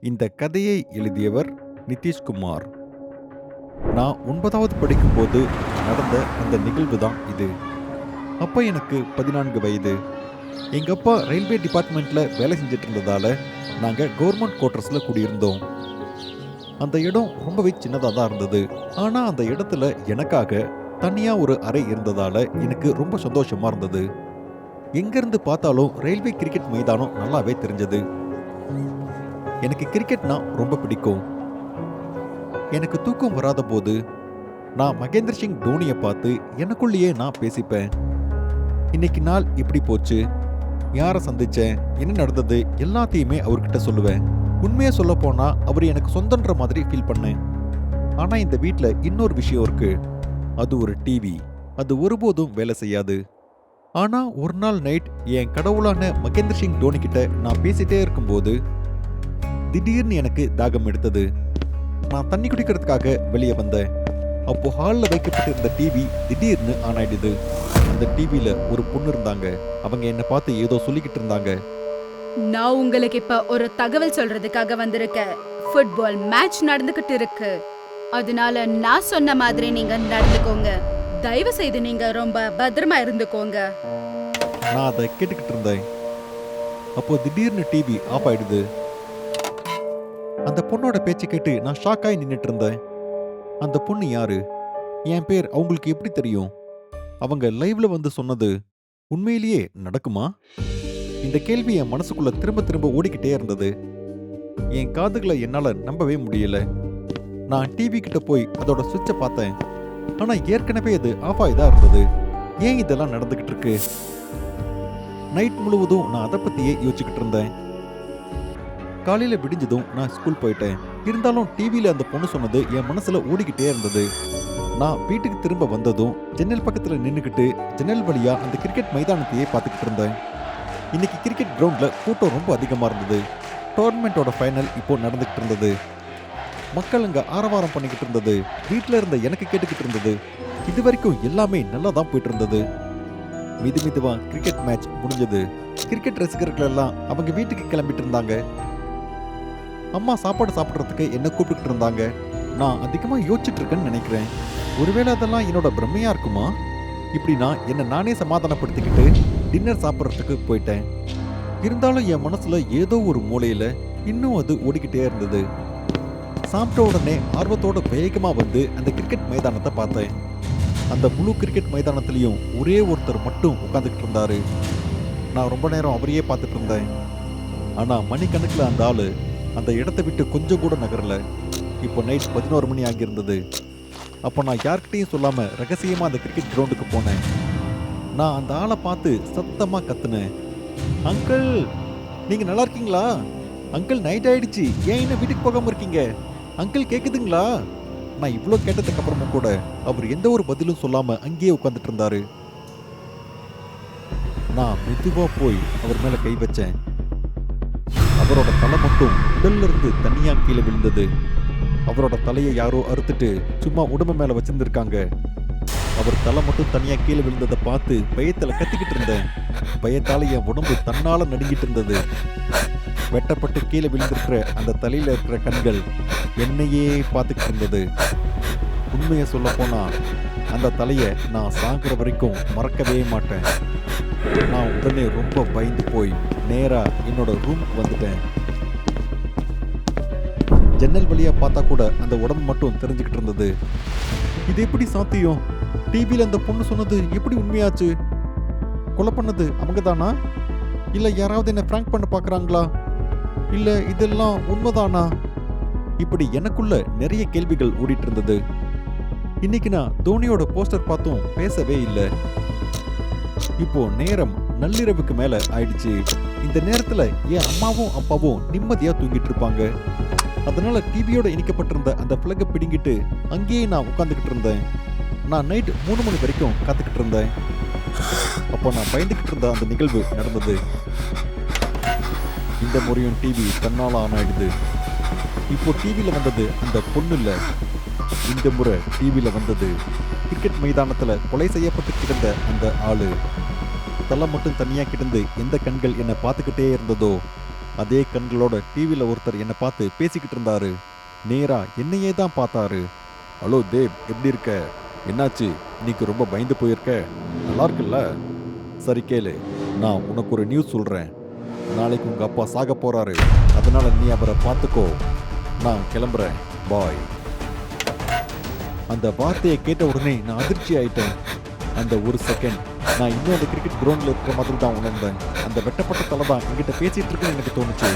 இந்த கதையை எழுதியவர் நிதிஷ்குமார். நான் 9வது படிக்கும்போது நடந்த அந்த நிகழ்வு தான் இது. அப்போ எனக்கு 14 வயது. எங்க அப்பா ரயில்வே டிபார்ட்மெண்ட்ல வேலை செஞ்சுட்டு இருந்ததால நாங்க கவர்மெண்ட் குவார்ட்டர்ஸ்ல குடியிருந்தோம். அந்த இடம் ரொம்பவே சின்னதாக தான் இருந்தது. ஆனா அந்த இடத்துல எனக்காக தனியா ஒரு அறை இருந்ததால எனக்கு ரொம்ப சந்தோஷமா இருந்தது. எங்கிருந்து பார்த்தாலும் ரயில்வே கிரிக்கெட் மைதானம் நல்லாவே தெரிஞ்சது. எனக்கு கிரிக்கெட்னா ரொம்ப பிடிக்கும். எனக்கு தூக்கம் வராத போது நான் மகேந்திர சிங் தோனியை பார்த்து எனக்குள்ளேயே நான் பேசிப்பேன். இன்னைக்கு நாள் இப்படி போச்சு, யாரை சந்திச்சேன், என்ன நடந்தது எல்லாத்தையுமே அவர்கிட்ட சொல்லுவேன். உண்மையை சொல்ல போனா அவர் எனக்கு சொந்தன்ற மாதிரி ஃபீல் பண்ணேன். ஆனா இந்த வீட்ல இன்னொரு விஷயம் இருக்கு. அது ஒரு டிவி. அது ஒருபோதும் வேலை செய்யாது. ஆனா ஒரு நாள் நைட் என் கடவுளான மகேந்திர சிங் தோனி கிட்ட நான் பேசிட்டே இருக்கும்போது திடீர்னு எனக்கு தாகம் எடுத்தது. நான் தண்ணி குடிக்கிறதுக்காக வெளியே வந்தேன். அப்போ ஹாலில் வைக்கப்பட்டிருந்த டிவி திடீர்னு ஆன் ஆயிடுது. அந்த டிவியில ஒரு பொண்ணு இருந்தாங்க. அவங்க என்னை பார்த்து ஏதோ சொல்லிக்கிட்டு இருந்தாங்க. நான் உங்களுக்கு இப்ப ஒரு தகவல் சொல்றதுக்காக வந்திருக்கேன். ஃபுட்பால் மேட்ச் நடந்துகிட்டு இருக்கு. அதனால நான் சொன்ன மாதிரி நீங்க நடந்துக்கோங்க. தயவு செய்து நீங்க ரொம்ப பத்திரமா இருந்துக்கோங்க. நான் அதை கேட்டுக்கிட்டு இருந்தேன். அப்போ திடீர்னு டிவி ஆஃப் ஆயிடுது. அந்த பொண்ணோட பேச்சு கேட்டு நான் ஷாக்காய் நின்னுட்டு இருந்தேன். அந்த பொண்ணு யாரு? என் பேர் அவங்களுக்கு எப்படி தெரியும்? அவங்க லைவ்ல வந்து சொன்னது உண்மையிலேயே நடக்குமா? இந்த கேள்வி என் மனசுக்குள்ள திரும்ப திரும்ப ஓடிக்கிட்டே இருந்தது. என் காதுகளை என்னால நம்பவே முடியல. நான் டிவி கிட்ட போய் அதோட சுவிட்சை பார்த்தேன். ஆனா ஏற்கனவே அது ஆஃப் ஆகி தான் இருந்தது. ஏன் இதெல்லாம் நடந்துகிட்டு இருக்கு? நைட் முழுவதும் நான் அதை பத்தியே யோசிச்சுக்கிட்டு இருந்தேன். காலையில விடிஞ்சதும் நான் ஸ்கூல் போயிட்டேன். இருந்தாலும் டிவியில அந்த பொண்ணு சொன்னது என் மனசுல ஓடிக்கிட்டே இருந்தது. நான் வீட்டுக்கு திரும்ப வந்ததும் ஜன்னல் பக்கத்துல நின்னுக்கிட்டு ஜன்னல் வழியா அந்த கிரிக்கெட் மைதானத்தையே பார்த்துக்கிட்டு இருந்தேன். இன்னைக்கு கிரிக்கெட் கிரவுண்ட்ல கூட்டம் ரொம்ப அதிகமா இருந்தது. டோர்னமெண்டோட ஃபைனல் இப்போ நடந்துகிட்டு இருந்தது. மக்கள் அங்க ஆரவாரம் பண்ணிக்கிட்டு இருந்தது. வீட்டுல இருந்த எனக்கு கேட்டுக்கிட்டு இருந்தது. இது வரைக்கும் எல்லாமே நல்லா தான் போயிட்டு இருந்தது. மெதுவா கிரிக்கெட் மேட்ச் முடிஞ்சது. கிரிக்கெட் ரசிகர்கள் எல்லாம் அவங்க வீட்டுக்கு கிளம்பிட்டு இருந்தாங்க. அம்மா சாப்பாடு சாப்பிட்றதுக்கு என்ன கூப்பிட்டுக்கிட்டு இருந்தாங்க. நான் அதிகமா யோசிச்சுட்டு இருக்கேன்னு நினைக்கிறேன். ஒருவேளை அதெல்லாம் என்னோட பிரம்மையா இருக்குமா? இப்படி நான் என்ன நானே சமாதானப்படுத்திக்கிட்டு டின்னர் சாப்பிட்றதுக்கு போயிட்டேன். இருந்தாலும் என் மனசுல ஏதோ ஒரு மூலையில இன்னும் அது ஓடிக்கிட்டே இருந்தது. சாப்பிட்ட உடனே ஆர்வத்தோட வேகமா வந்து அந்த கிரிக்கெட் மைதானத்தை பார்த்தேன். அந்த முழு கிரிக்கெட் மைதானத்திலையும் ஒரே ஒருத்தர் மட்டும் உட்காந்துக்கிட்டு இருந்தாரு. நான் ரொம்ப நேரம் அவரையே பார்த்துட்டு இருந்தேன். ஆனா மணிக்கணக்கில் அந்த ஆளு அந்த இடத்தை விட்டு கொஞ்சம் கூட நகரல. இப்போ நைட் 11 மணி ஆகியிருந்தது. அப்போ நான் யார்கிட்டையும் சொல்லாம ரகசியமா அந்த கிரிக்கெட் கிரவுண்டுக்கு போனேன். நான் அந்த ஆளை பார்த்து சத்தமா கத்துனேன். அங்கிள், நீங்க நல்லா இருக்கீங்களா? அங்கிள், நைட் ஆயிடுச்சு, ஏன் இன்னும் வீட்டுக்கு போகாம இருக்கீங்க? அங்கிள், கேக்குதுங்களா? நான் இவ்வளோ கேட்டதுக்கு அப்புறமும் கூட அவர் எந்த ஒரு பதிலும் சொல்லாம அங்கேயே உட்காந்துட்டு இருந்தாரு. நான் மெதுவா போய் அவர் மேல கை வச்சேன். அவரோட தலை மட்டும் உடல்ல இருந்து தனியா கீழே விழுந்தது. அவரோட தலையை யாரோ அறுத்துட்டு சும்மா உடம்பு மேல வச்சிருந்திருக்காங்க. அவர் தலை மட்டும் தனியா கீழே விழுந்ததை பார்த்து பயத்துல கத்திக்கிட்டு இருந்தேன். பயத்தால என் உடம்பு தன்னால நடுங்கிட்டு இருந்தது. வெட்டப்பட்டு கீழே விழுந்திருக்கிற அந்த தலையில இருக்கிற கண்கள் என்னையே பார்த்துக்கிட்டு இருந்தது. உண்மையை சொல்ல போனா அந்த தலையை நான் சாகுற வரைக்கும் மறக்கவே மாட்டேன். நான் உடனே ரொம்ப பயந்து போய் நேரா என்னோட ரூமுக்கு வந்துட்டேன். ஜன்னல் வழியா பார்த்தா கூட அந்த உடம்பு மட்டும் தெரிஞ்சுக்கிட்டு இருந்தது. இது எப்படி சாத்தியம்? டிவியில அந்த பொண்ணு சொன்னது எப்படி உண்மையாச்சு? கொலை பண்ணது அவங்க தானா? இல்ல யாராவது என்ன பிராங்க் பண்ண பாக்குறாங்களா? இல்ல இதெல்லாம் உண்மைதானா? இப்படி எனக்குள்ள நிறைய கேள்விகள் ஓடிட்டு இருந்தது. இன்னைக்கு நான் தோனியோட போஸ்டர் பார்த்தும் பேசவே இல்லை. இப்போ நேரம் நள்ளிரவுக்கு மேல ஆயிடுச்சு. இந்த நேரத்துல என் அம்மாவும் அப்பாவும் நிம்மதியா தூங்கிட்டு இருப்பாங்க. அதனால டிவியோட இணைக்கப்பட்டிருந்த அந்த பிளக்கை பிடிங்கிட்டு அங்கேயே நான் உட்காந்துக்கிட்டு இருந்தேன். நான் நைட் 3 மணி வரைக்கும் காத்துக்கிட்டு இருந்தேன். அப்போ நான் பயந்துகிட்டு இருந்த அந்த நிகழ்வு நடந்தது. இந்த முறையும் டிவி தன்னால ஆன் ஆயிடுது. இப்போ டிவியில வந்தது அந்த பொண்ணு இல்ல. இந்த முறை டிவியில வந்தது கிரிக்கெட் மைதானத்துல கொலை செய்யப்பட்டு கிடந்த அந்த ஆளு. தலை மட்டும் தனியா கிடந்து எந்த கண்கள் என்னை பார்த்துக்கிட்டே இருந்ததோ அதே கண்களோட டிவியில் ஒருத்தர் என்னை பார்த்து பேசிக்கிட்டு இருந்தாரு. நேரா என்னையே தான் பார்த்தாரு. ஹலோ தேவ், எப்படி இருக்க? என்னாச்சு? இன்னைக்கு ரொம்ப பயந்து போயிருக்க? நல்லா இருக்குல்ல? சரி கேளு, நான் உனக்கு ஒரு நியூஸ் சொல்கிறேன். நாளைக்கு உங்கள் அப்பா சாக போகிறாரு. அதனால நீ அவரை பார்த்துக்கோ. நான் கிளம்புறேன். பாய். அந்த வார்த்தையை கேட்ட உடனே நான் அதிர்ச்சி ஆயிட்டேன். அந்த ஒரு செகண்ட் நான் இன்னும் அந்த கிரிக்கெட் கிரவுண்டில் இருக்கிற மாதிரி தான் உணர்ந்தேன். அந்த வெட்டப்பட்ட தலை தான் என்கிட்ட பேசிட்டு இருக்குன்னு எனக்கு தோணுச்சு.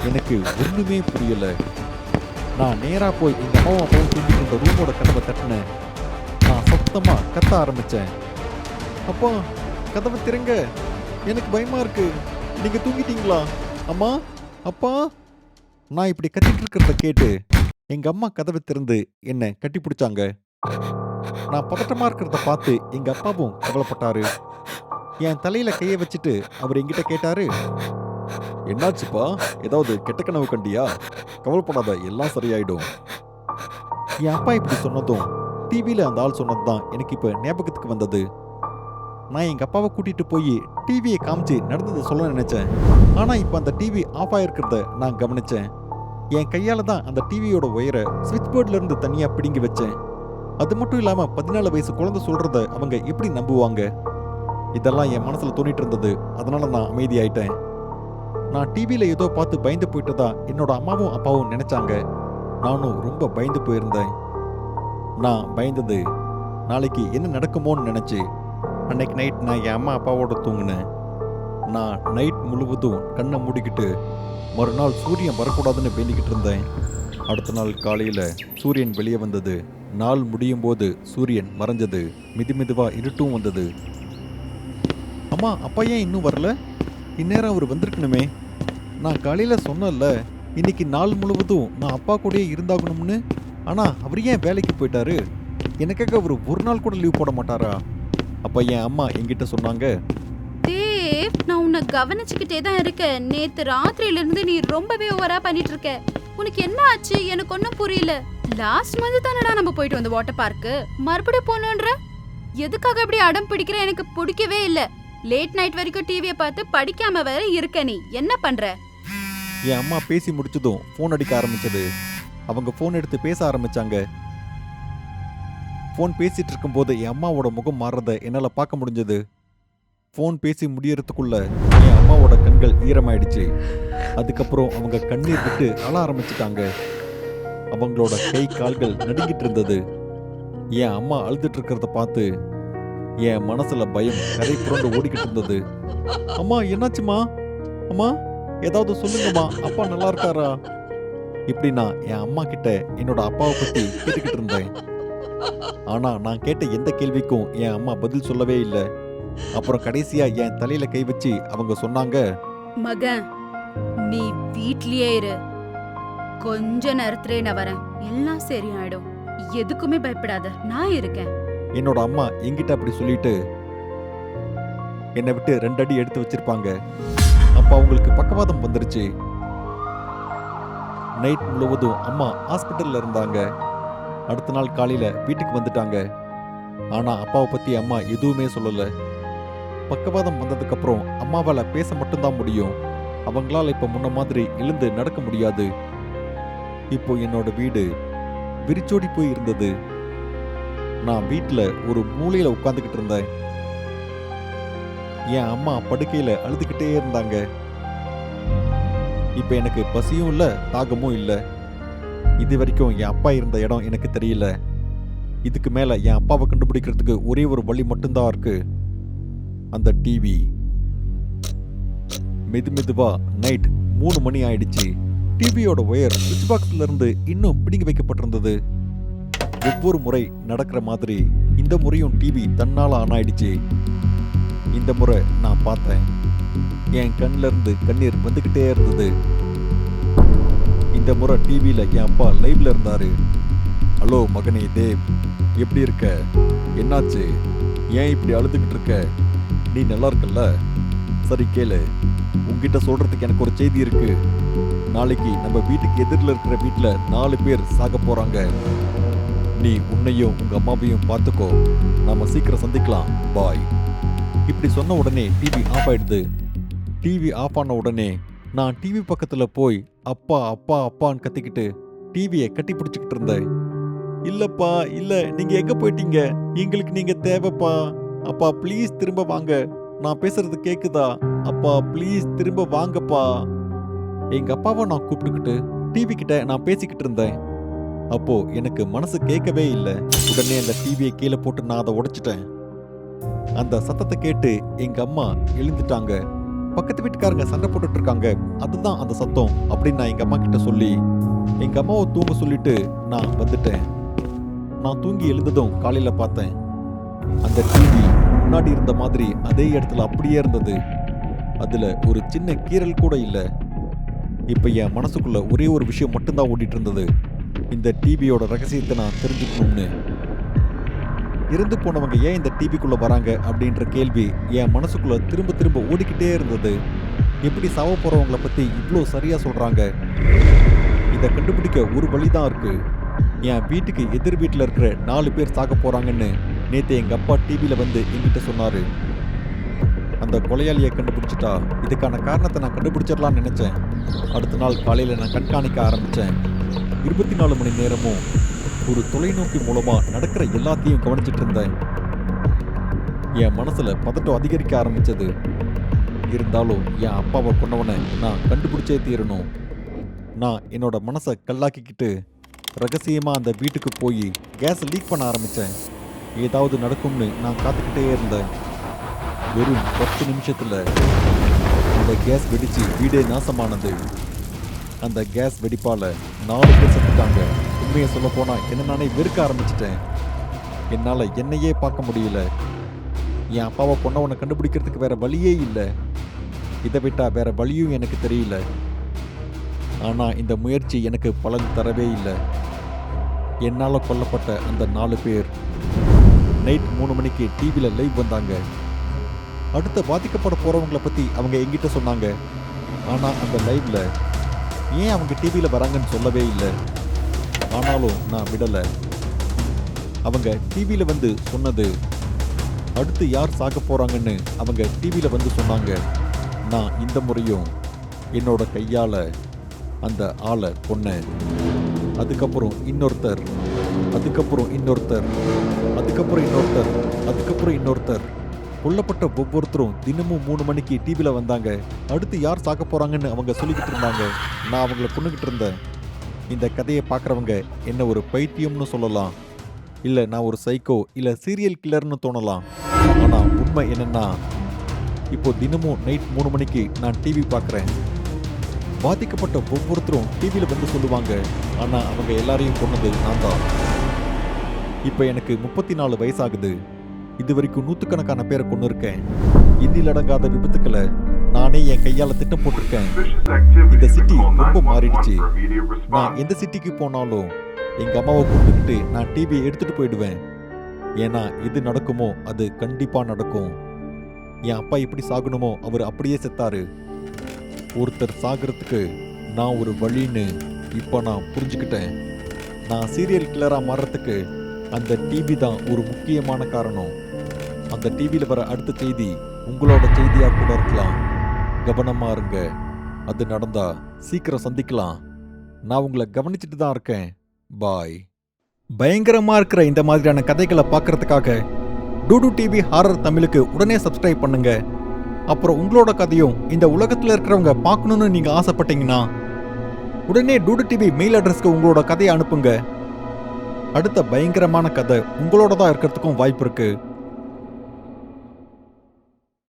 எனக்கு ஒன்றுமே புரியல. நான் நேராக போய் எங்கள் அம்மாவும் அப்பாவும் தூங்கிட்டு இருந்த ரூமோட கதவை தட்டினேன். நான் சத்தமாக கத்த ஆரம்பித்தேன். அப்பா, கதவை திறங்க, எனக்கு பயமா இருக்கு. நீங்க தூங்கிட்டீங்களா? அம்மா, அப்பா. நான் இப்படி கத்திட்டு இருக்கிறத கேட்டு எங்க அம்மா கதவை திறந்து என்னை கட்டி பிடிச்சாங்க. நான் பதட்டமா இருக்கிறத பார்த்து எங்க அப்பாவும் கவலைப்பட்டாரு. என் தலையில கையை வச்சுட்டு அவர் என்கிட்ட கேட்டாரு, என்னாச்சுப்பா? ஏதாவது கெட்ட கனவு கண்டியா? கவலைப்படாத, எல்லாம் சரியாயிடும். என் அப்பா இப்படி சொன்னதும் டிவியில அந்த ஆள் சொன்னதுதான் எனக்கு இப்ப ஞாபகத்துக்கு வந்தது. நான் எங்க அப்பாவை கூட்டிட்டு போய் டிவியை காமிச்சு நடந்ததை சொல்ல நினைச்சேன். ஆனா இப்ப அந்த டிவி ஆஃப் ஆயிருக்கிறத நான் கவனிச்சேன். என் கையால தான் அந்த டிவியோட ஒயரை சுவிட்ச் போர்ட்ல இருந்து தனியா பிடுங்கி வச்சேன். அது மட்டும் இல்லாம 14 வயசு குழந்தை சொல்றத அவங்க எப்படி நம்புவாங்க? இதெல்லாம் என் மனசுல தோணிட்டு இருந்தது. அதனால நான் அமைதியாயிட்டேன். நான் டிவியில ஏதோ பார்த்து பயந்து போயிட்டதா என்னோட அம்மாவும் அப்பாவும் நினைச்சாங்க. நானும் ரொம்ப பயந்து போயிருந்தேன். நான் பயந்தது நாளைக்கு என்ன நடக்குமோன்னு நினைச்சு அன்னைக்கு நைட் நான் என் அம்மா அப்பாவோட தூங்கினேன். நான் நைட் முழுவதும் கண்ணை மூடிக்கிட்டு மறுநாள் சூரியன் வரக்கூடாதுன்னு வேண்டிக்கிட்டு இருந்தேன். அடுத்த நாள் காலையில் சூரியன் வெளியே வந்தது. நாள் முடியும் போது சூரியன் மறைஞ்சது. மெதுவா இருட்டும் வந்தது. அம்மா, அப்பா ஏன் இன்னும் வரல? இந்நேரம் அவர் வந்திருக்கணுமே. நான் காலையில் சொன்னேன்ல, இன்னைக்கு நாள் முழுவதும் நான் அப்பா கூடயே இருந்தாகணும்னு. ஆனால் அவர் ஏன் வேலைக்கு போயிட்டாரு? எனக்காக அவர் ஒரு நாள் கூட லீவ் போட மாட்டாரா? அப்போ என் அம்மா என்கிட்ட சொன்னாங்க, தேவ், நான் உன்னை கவனிச்சுக்கிட்டே தான் இருக்கேன். நேத்து ராத்திரியில இருந்து நீ ரொம்பவே ஓவரா பண்ணிட்டு இருக்க. உனக்கு என்ன ஆச்சு? எனக்கு ஒன்னும் புரியல. லாஸ்ட் மந்த் தானடா நம்ம போயிட்டு வந்த வாட்டர் பார்க்கு. மறுபடியும் போகணுன்ற எதுக்காக இப்படி அடம் பிடிக்கிற? எனக்கு பிடிக்கவே இல்ல. லேட் நைட் வரைக்கும் டிவியை பார்த்து படிக்காம வேற இருக்க. நீ என்ன பண்ற? என் அம்மா பேசி முடிச்சதும் ஃபோன் அடிக்க ஆரம்பிச்சது. அவங்க ஃபோன் எடுத்து பேச ஆரம்பிச்சாங்க. ஃபோன் பேசிட்டு இருக்கும்போது என் அம்மாவோட முகம் மாறுறத என்னால் பார்க்க முடிஞ்சது. ஃபோன் பேசி முடியறதுக்குள்ள என் அம்மாவோட கண்கள் ஈரமாயிடுச்சு. அதுக்கப்புறம் அவங்க கண்ணீர் விட்டு அழ ஆரம்பிச்சிட்டாங்க. அவங்களோட கை கால்கள் நடுங்கிட்டு இருந்தது. என் அம்மா அழுதுட்டு இருக்கிறத பார்த்து என் மனசுல பயம் கரை புரண்டு ஓடிக்கிட்டு இருந்தது. அம்மா, என்னாச்சுமா? அம்மா, ஏதாவது சொல்லுங்கம்மா. அப்பா நல்லா இருக்காரா? இப்படி நான் என் அம்மா கிட்ட என்னோட அப்பாவை பத்தி கேட்டுக்கிட்டு இருந்தேன். ஆனா நான் கேட்ட எந்த கேள்விக்கும் என் அம்மா பதில் சொல்லவே இல்லை. அப்புறம் கடைசியா என் தலையில கை வச்சு அவங்க சொன்னாங்க, மகன், நீ வீட்லயே இரு. கொஞ்ச நேரத்திலே நான் வரேன். எல்லாம் சரியாயிடும். எதுக்குமே பயப்படாத, நான் இருக்கேன். என்னோட அம்மா என்கிட்ட அப்படி சொல்லிட்டு என்னை விட்டு 2 அடி எடுத்து வச்சிருப்பாங்க. அப்ப அவங்களுக்கு பக்கவாதம் வந்துருச்சு. நைட் முழுவதும் அம்மா ஹாஸ்பிட்டல்ல இருந்தாங்க. அடுத்த நாள் காலையில வீட்டுக்கு வந்துட்டாங்க. ஆனா அப்பாவை பத்தி அம்மா எதுவுமே சொல்லல. பக்கவாதம் வந்ததுக்கு அப்புறம் அம்மாவால பேச மட்டும்தான் முடியும். அவங்களால இப்ப முன்ன மாதிரி எழுந்து நடக்க முடியாது. இப்போ என்னோட வீடு விரிச்சோடி போய் இருந்தது. நான் வீட்டுல ஒரு மூலையில உட்கார்ந்துகிட்டு இருந்தேன். என் அம்மா படுக்கையில அழுதுகிட்டே இருந்தாங்க. இப்ப எனக்கு பசியும் இல்ல, தாகமும் இல்ல. இது வரைக்கும் என் அப்பா இருந்த இடம் எனக்கு தெரியல. இதுக்கு மேல என் அப்பாவை கண்டுபிடிக்கிறதுக்கு ஒரே ஒரு வழி மட்டும்தான் இருக்கு, அந்த டிவி. மெதுவா நைட் 3 மணி ஆயிடுச்சு. டிவியோட ஒயர் சுவிட்ச் பாக்ஸ்ல இருந்து இன்னும் பிடுங்கி வைக்கப்பட்டிருந்தது. ஒவ்வொரு முறை நடக்கிற மாதிரி இந்த முறையும் டிவி தன்னால ஆன் ஆயிடுச்சு. இந்த முறை நான் பார்த்தேன். என் கண்ணில இருந்து கண்ணீர் வந்துகிட்டே இருந்தது. இந்த முறை டிவியில என் அப்பா லைவ்ல இருந்தாரு. ஹலோ மகனே தேவ், எப்படி இருக்க? என்னாச்சு? ஏன் இப்படி அழுதுகிட்டு இருக்க? நீ நல்லா இருக்கல்ல? சரி கேளு, உங்ககிட்ட சொல்றதுக்கு எனக்கு ஒரு செய்தி இருக்கு. நாளைக்கு நம்ம வீட்டுக்கு எதிரில் இருக்கிற வீட்டில் 4 பேர் சாக போறாங்க. நீ உன்னையும் உங்க அம்மாவையும் பார்த்துக்கோ. நாம சீக்கிரம் சந்திக்கலாம். பாய். இப்படி சொன்ன உடனே டிவி ஆஃப் ஆயிடுது. டிவி ஆஃப் ஆன உடனே நான் டிவி பக்கத்துல போய் அப்பா அப்பா அப்பான்னு கத்திக்கிட்டு டிவியை கட்டி பிடிச்சிக்கிட்டு இருந்தேன். இல்லப்பா இல்ல, நீங்க எங்க போயிட்டீங்க? எங்களுக்கு நீங்க தேவைப்பா. அப்பா ப்ளீஸ் திரும்ப வாங்க. நான் பேசுறது கேக்குதா? அப்பா ப்ளீஸ் திரும்ப வாங்கப்பா. எங்க அப்பாவை நான் கூப்பிட்டுக்கிட்டு டிவி கிட்ட நான் பேசிக்கிட்டு இருந்தேன். அப்போ எனக்கு மனசு கேட்கவே இல்லை. உடனே அந்த டிவியை கீழே போட்டு நான் அதை உடைச்சிட்டேன். அந்த சத்தத்தை கேட்டு எங்க அம்மா எழுந்துட்டாங்க. பக்கத்து வீட்டுக்காரங்க சண்டை போட்டுட்டு இருக்காங்க, அதுதான் அந்த சத்தம் அப்படின்னு நான் எங்க அம்மா கிட்ட சொல்லி எங்க அம்மாவை தூங்க சொல்லிட்டு நான் வந்துட்டேன். நான் தூங்கி எழுந்ததும் காலையில பார்த்தேன். அந்த டிவி முன்னாடி இருந்த மாதிரி அதே இடத்துல அப்படியே இருந்தது. அதுல ஒரு சின்ன கீறல் கூட இல்லை. இப்ப என் மனசுக்குள்ள ஒரே ஒரு விஷயம் மட்டும்தான் ஓடிட்டு இருந்தது. இந்த டிவியோட ரகசியத்தை நான் தெரிஞ்சுக்கணும்னு. இறந்து போனவங்க ஏன் இந்த டிவிக்குள்ள வராங்க அப்படின்ற கேள்வி என் மனசுக்குள்ள திரும்ப திரும்ப ஓடிக்கிட்டே இருந்தது. எப்படி சாவ போறவங்களை பத்தி இவ்வளோ சரியா சொல்றாங்க? இதை கண்டுபிடிக்க ஒரு வழிதான் இருக்கு. என் வீட்டுக்கு எதிர் வீட்டில் இருக்கிற 4 பேர் சாக போறாங்கன்னு நேத்து எங்க அப்பா டிவியில வந்து என்கிட்ட சொன்னாரு. அந்த கொலையாளியை கண்டுபிடிச்சிட்டா இதுக்கான காரணத்தை நான் கண்டுபிடிச்சிடலாம்னு நினைச்சேன். அடுத்த நாள் காலையில நான் கண்காணிக்க ஆரம்பிச்சேன். 24 மணி நேரமும் ஒரு தொலைநோக்கி மூலமா நடக்கிற எல்லாத்தையும் கவனிச்சிட்டு இருந்தேன். என் மனசுல பதட்டம் அதிகரிக்க ஆரம்பிச்சது. இருந்தாலும் என் அப்பாவை கொன்னவனை நான் கண்டுபிடிச்சே தீரணும். நான் என்னோட மனசை கல்லாக்கிக்கிட்டு ரகசியமா அந்த வீட்டுக்கு போய் கேஸ் லீக் பண்ண ஆரம்பிச்சேன். ஏதாவது நடக்கும்னு நான் காத்துக்கிட்டே இருந்தேன். வெறும் 10 நிமிஷத்துல அந்த கேஸ் வெடிச்சு வீடே நாசமானது. அந்த கேஸ் வெடிப்பால 4 பேர் செத்துட்டாங்க. உண்மையை சொல்ல போனா என்ன நானே வெறுக்க ஆரம்பிச்சிட்டேன். என்னால என்னையே பார்க்க முடியல. என் அப்பாவை கொன்னவனை கண்டுபிடிக்கிறதுக்கு வேற வழியே இல்லை. இதை விட்டா வேற வழியும் எனக்கு தெரியல. ஆனா இந்த முயற்சி எனக்கு பலன் தரவே இல்லை. என்னால கொல்லப்பட்ட அந்த 4 பேர் நைட் 3 மணிக்கு டிவியில லைவ் வந்தாங்க. அடுத்த பாதிக்கப்பட போறவங்களை பத்தி அவங்க எங்கிட்ட சொன்னாங்க. ஆனா அந்த லைவ்ல ஏன் அவங்க டிவியில வராங்கன்னு சொல்லவே இல்லை. ஆனாலும் நான் விடல. அவங்க டிவியில வந்து சொன்னது அடுத்து யார் சாக போறாங்கன்னு அவங்க டிவியில வந்து சொன்னாங்க. நான் இந்த முறையும் என்னோட கையால அந்த ஆளை கொன்னேன். அதுக்கப்புறம் இன்னொருத்தர், அதுக்கப்புறம் இன்னொருத்தர், அதுக்கப்புறம் இன்னொருத்தர், அதுக்கப்புறம் இன்னொருத்தர். கொல்லப்பட்ட ஒவ்வொருத்தரும் தினமும் 3 மணிக்கு டிவியில வந்தாங்க. அடுத்து யார் சாக்க போறாங்கன்னு அவங்க சொல்லிக்கிட்டு இருந்தாங்க. நான் அவங்கள கொண்டுகிட்டு இருந்தேன். இந்த கதையை பார்க்குறவங்க என்ன ஒரு பைத்தியம்னு சொல்லலாம், இல்லை நான் ஒரு சைக்கோ இல்லை சீரியல் கில்லர்னு தோணலாம். ஆனால் உண்மை என்னன்னா, இப்போ தினமும் நைட் 3 மணிக்கு நான் டிவி பார்க்குறேன். பாதிக்கப்பட்ட ஒவ்வொருத்தரும் டிவியில் வந்து சொல்லுவாங்க. ஆனால் அவங்க எல்லாரையும் கொன்னது நான் தான். இப்போ எனக்கு 34 வயசாகுது. இது வரைக்கும் 100கணக்கான பேரை கொண்டு இருக்கேன். இன்னிலடங்காத விபத்துக்களை நானே என் கையால் திட்டம் போட்டிருக்கேன். இந்த சிட்டி ரொம்ப மாறிடுச்சு. நான் எந்த சிட்டிக்கு போனாலும் எங்க அம்மாவை கூப்பிட்டுக்கிட்டு நான் டிவியை எடுத்துட்டு போயிடுவேன். ஏன்னா எது நடக்குமோ அது கண்டிப்பா நடக்கும். என் அப்பா எப்படி சாகணுமோ அவர் அப்படியே செத்தாரு. ஒருத்தர் சாகிறதுக்கு நான் ஒரு வழின்னு இப்போ நான் புரிஞ்சுக்கிட்டேன். நான் சீரியல் கில்லரா மாறுறதுக்கு அந்த டிவி தான் ஒரு முக்கியமான காரணம். அந்த டிவியில் வர அடுத்த செய்தி உங்களோட செய்தியா கூட இருக்கலாம். கவனமா இருங்க. அது நடந்தா சீக்கிரம் சந்திக்கலாம். நான் உங்களை கவனிச்சுட்டு தான் இருக்கேன். பாய். பயங்கரமா இருக்கிற இந்த மாதிரியான கதைகளை பார்க்கறதுக்காக டூடு டிவி ஹாரர் தமிழுக்கு உடனே சப்ஸ்கிரைப் பண்ணுங்க. அப்புறம் உங்களோட கதையும் இந்த உலகத்தில் இருக்கிறவங்க பார்க்கணும்னு நீங்க ஆசைப்பட்டீங்கன்னா உடனே டூடு டிவி மெயில் அட்ரஸ்க்கு உங்களோட கதையை அனுப்புங்க. அடுத்த பயங்கரமான கதை உங்களோட தான் இருக்கிறதுக்கும் வாய்ப்பு இருக்கு.